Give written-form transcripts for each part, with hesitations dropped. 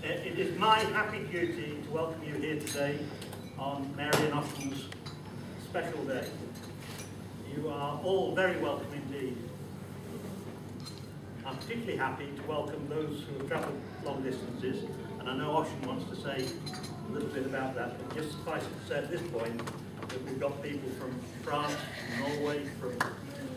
It is my happy duty to welcome you here today on Mary and Auckland's special day. You are all very welcome indeed. I'm particularly happy to welcome those who have travelled long distances, and I know Auckland wants to say a little bit about that, but just suffice it to say at this point that we've got people from France, from Norway, from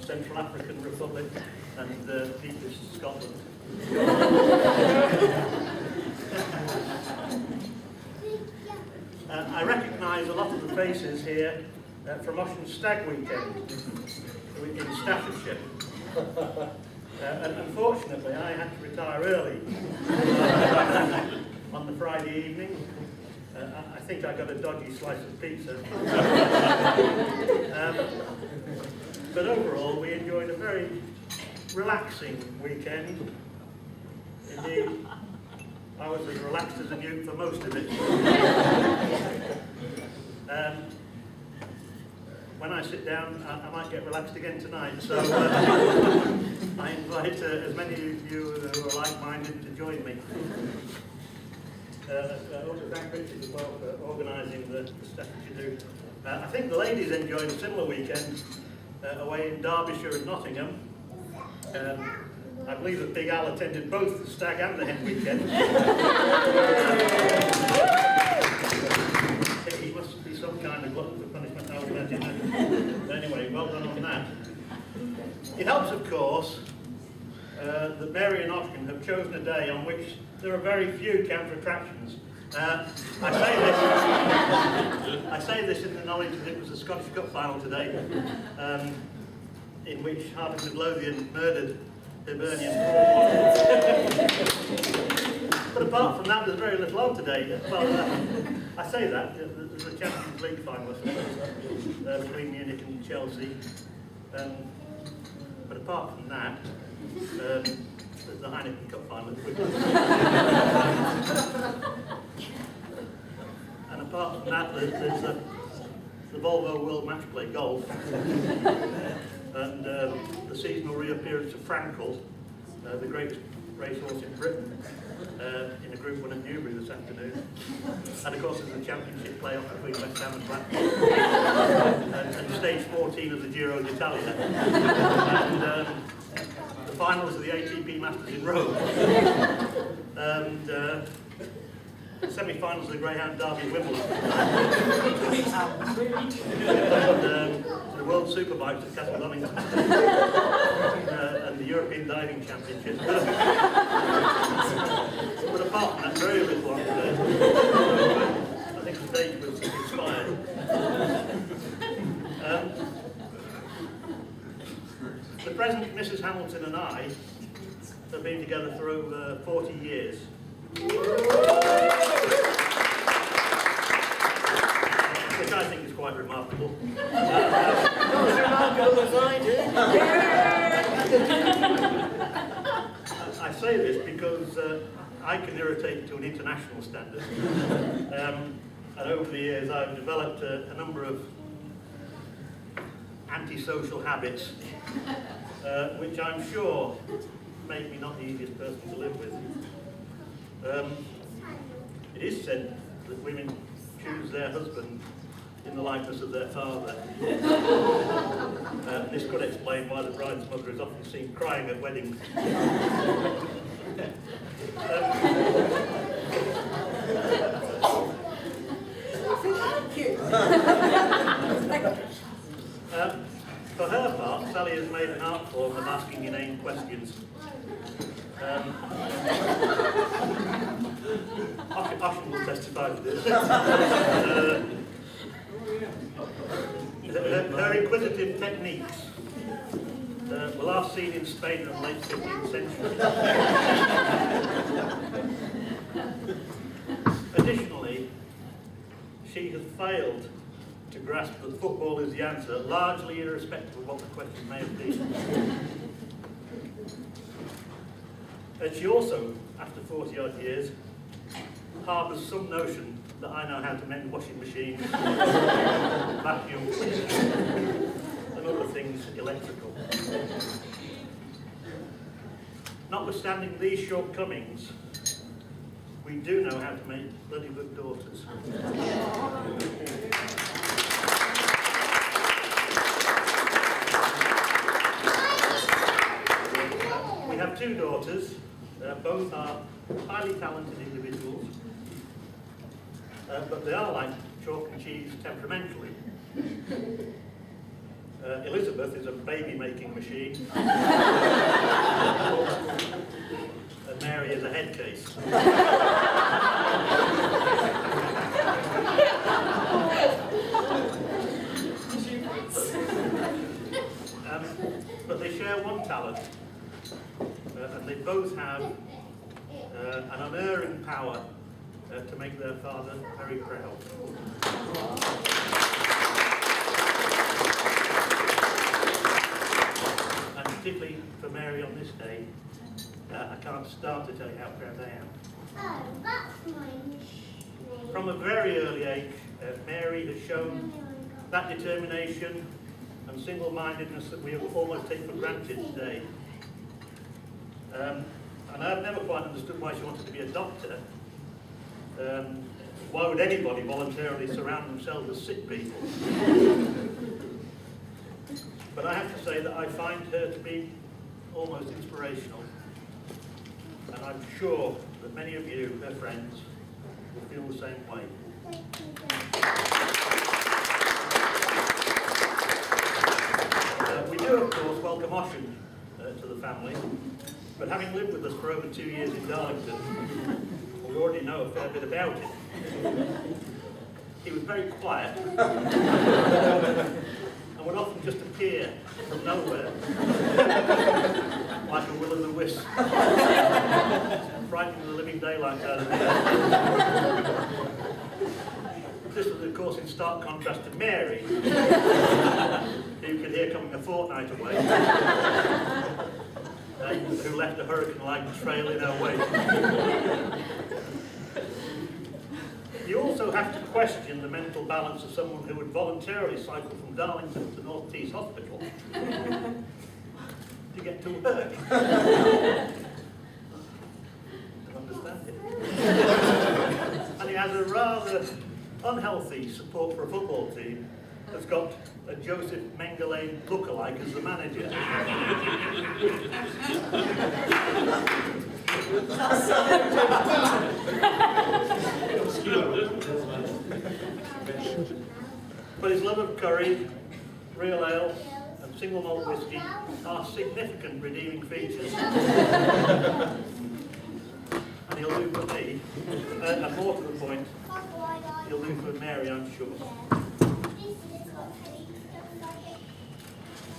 Central African Republic, and people from Scotland. I recognise a lot of the faces here from Auckland's Stag Weekend in Staffordshire. And unfortunately, I had to retire early on the Friday evening. I think I got a dodgy slice of pizza. But overall, we enjoyed a very relaxing weekend. Indeed, I was as relaxed as a newt for most of it. When I sit down, I might get relaxed again tonight, so I invite as many of you who are like-minded to join me. Also thank Richard as well for organising the stuff that you do. I think the ladies enjoyed a similar weekend away in Derbyshire and Nottingham. I believe that Big Al attended both the stag and the hen weekend. He must be some kind of glutton for punishment, I would imagine. But anyway, well done on that. It helps, of course, that Mary and Auckland have chosen a day on which there are very few counter attractions. I say this in the knowledge that it was a Scottish Cup final today, in which Harvard Midlothian murdered Hibernian. But apart from that, there's very little on today. Well, I say that, there's a Champions League final between Munich and Chelsea. But apart from that, there's the Heineken Cup final. And apart from that, there's the Volvo World Match Play Golf. And the seasonal reappearance of Frankel, the greatest racehorse in Britain, in a Group 1 at Newbury this afternoon. And of course there's the championship playoff between West Ham and Blackpool. And stage 14 of the Giro d'Italia. And the finals of the ATP Masters in Rome. And the semi-finals of the Greyhound Derby at Wimbledon. And the World Superbikes at Castle Donington. And the European Diving Championships. But apart from that, very little on today. I think the date was expired. The present Mrs. Hamilton and I have been together for over 40 years. Which I think is quite remarkable. Not as remarkable as I do. I say this because I can irritate to an international standard. And over the years I've developed a number of antisocial habits, which I'm sure make me not the easiest person to live with. It is said that women choose their husband in the likeness of their father. This could explain why the bride's mother is often seen crying at weddings. For her part, Sally has made an art form of asking inane questions. Auckland will testify to this. Her inquisitive techniques were last seen in Spain in the late 15th century. Additionally, she has failed to grasp that football is the answer, largely irrespective of what the question may have been. And she also, after 40 odd years, harbours some notion that I know how to mend washing machines, vacuum cleaners, and other things electrical. Notwithstanding these shortcomings, we do know how to make bloody good daughters. We have two daughters. Both are highly talented individuals, but they are like chalk and cheese temperamentally. Elizabeth is a baby-making machine, and Mary is a head case. But they share one talent, and they both have an unerring power to make their father very proud. And particularly for Mary on this day, I can't start to tell you how proud I am. Oh, that's my name. From a very early age, Mary has shown that determination and single-mindedness that we almost take for granted today. And I've never quite understood why she wanted to be a doctor. Why would anybody voluntarily surround themselves with sick people? But I have to say that I find her to be almost inspirational. And I'm sure that many of you, her friends, will feel the same way. We do, of course, welcome Ocean to the family, but having lived with us for over 2 years in Darlington, we already know a fair bit about him. He was very quiet and would often just appear from nowhere, like a will-o'-the-wisp, frightening the living daylight out of him. This was, of course, in stark contrast to Mary, who you could hear coming a fortnight away, and who left a hurricane-like trail in her wake. You also have to question the mental balance of someone who would voluntarily cycle from Darlington to North Tees Hospital to get to work. Don't understand it. And he has a rather unhealthy support for a football team that's got a Joseph Mengele lookalike as the manager. But his love of curry, real ale, and single malt whiskey are significant redeeming features. And he'll do for me, and more to the point, he'll do for Mary, I'm sure.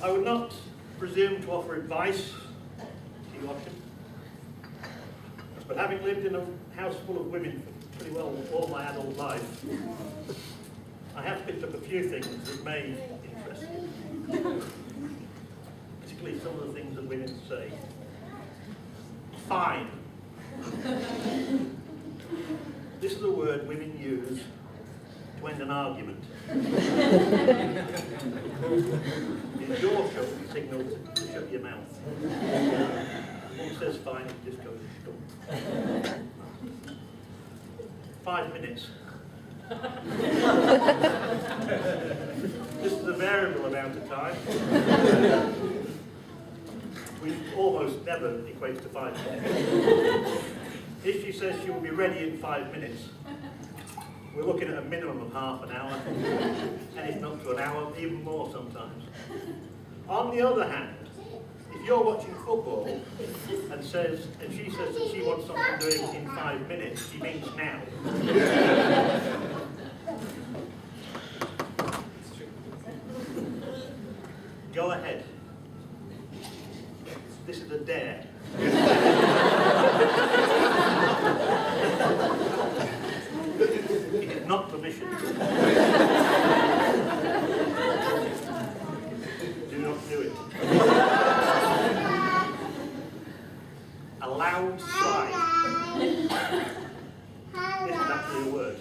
I would not presume to offer advice to you, Ocean, but having lived in a house full of women for pretty well all my adult life, I have picked up a few things that may interest you, particularly some of the things that women say. Fine. This is a word women use to end an argument. It's your signal to shut your mouth. One says fine, it just goes stop. 5 minutes. This is a variable amount of time. Which almost never equates to 5 minutes. If she says she will be ready in 5 minutes, we're looking at a minimum of half an hour, and if not to an hour, even more sometimes. On the other hand, if you're watching football and she says that she wants something doing in 5 minutes, she means now. Go ahead. This is a dare. It is not permission. Do not do it. A loud sigh. This is actually a word.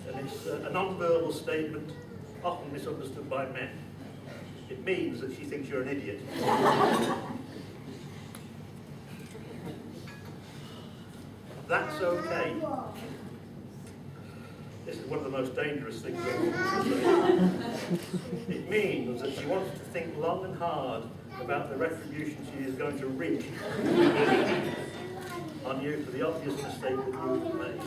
And it's a non-verbal statement, often misunderstood by men. It means that she thinks you're an idiot. That's okay. This is one of the most dangerous things that a woman can say. It means that she wants to think long and hard about the retribution she is going to wreak on you for the obvious mistake that you made.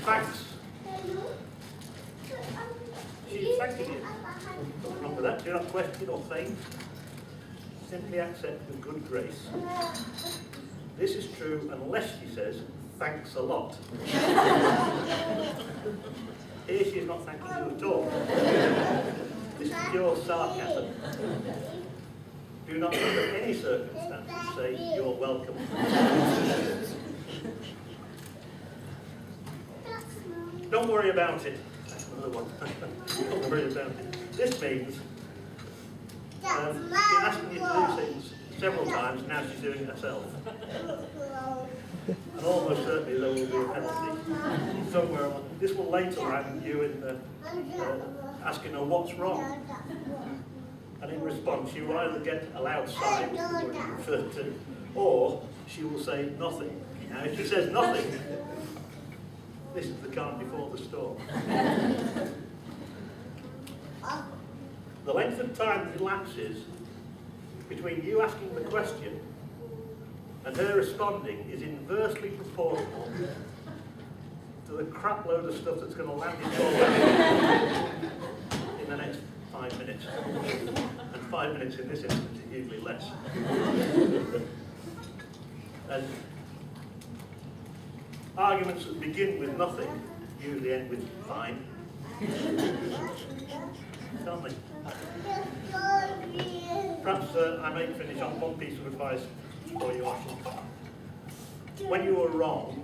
Thanks. She's thanking you. Nothing wrong with that. Do not question or faint. Simply accept with good grace. This is true unless she says, thanks a lot. Here she is not thanking you at all. This is pure sarcasm. Do not under any circumstances say you're welcome. Don't worry about it. That's another one. Don't worry about it. This means she's been asking you to do things several times, now she's doing it herself. And almost certainly there will be a penalty somewhere along. This will later land you in asking her what's wrong. And in response, she will either get a loud sigh, which is what you referred to, or she will say nothing. Now, if she says nothing, this is the calm before the storm. The length of time that elapses between you asking the question and her responding is inversely proportional to the crap load of stuff that's going to land in your lap in the next 5 minutes. And 5 minutes in this instance is usually less. And arguments that begin with nothing usually end with fine. Tell me. Perhaps I may finish on one piece of advice for you, Ashley. When you are wrong,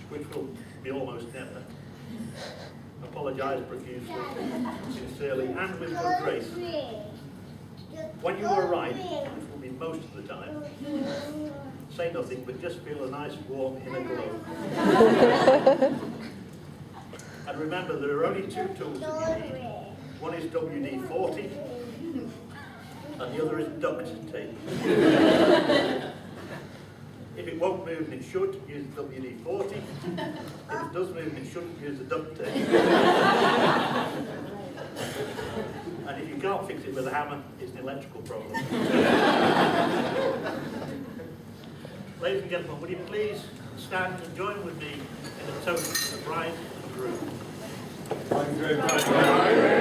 which will be almost never, apologise profusely, sincerely, and with good grace. When you are right, which will be most of the time, say nothing, but just feel a nice warm inner glow. And remember, there are only two tools that you need. One is WD-40, and the other is duct tape. If it won't move and it should, use the WD-40. If it does move and it shouldn't, use the duct tape. And if you can't fix it with a hammer, it's an electrical problem. Ladies and gentlemen, would you please stand and join with me in a toast to the bride and groom? Thank you very much.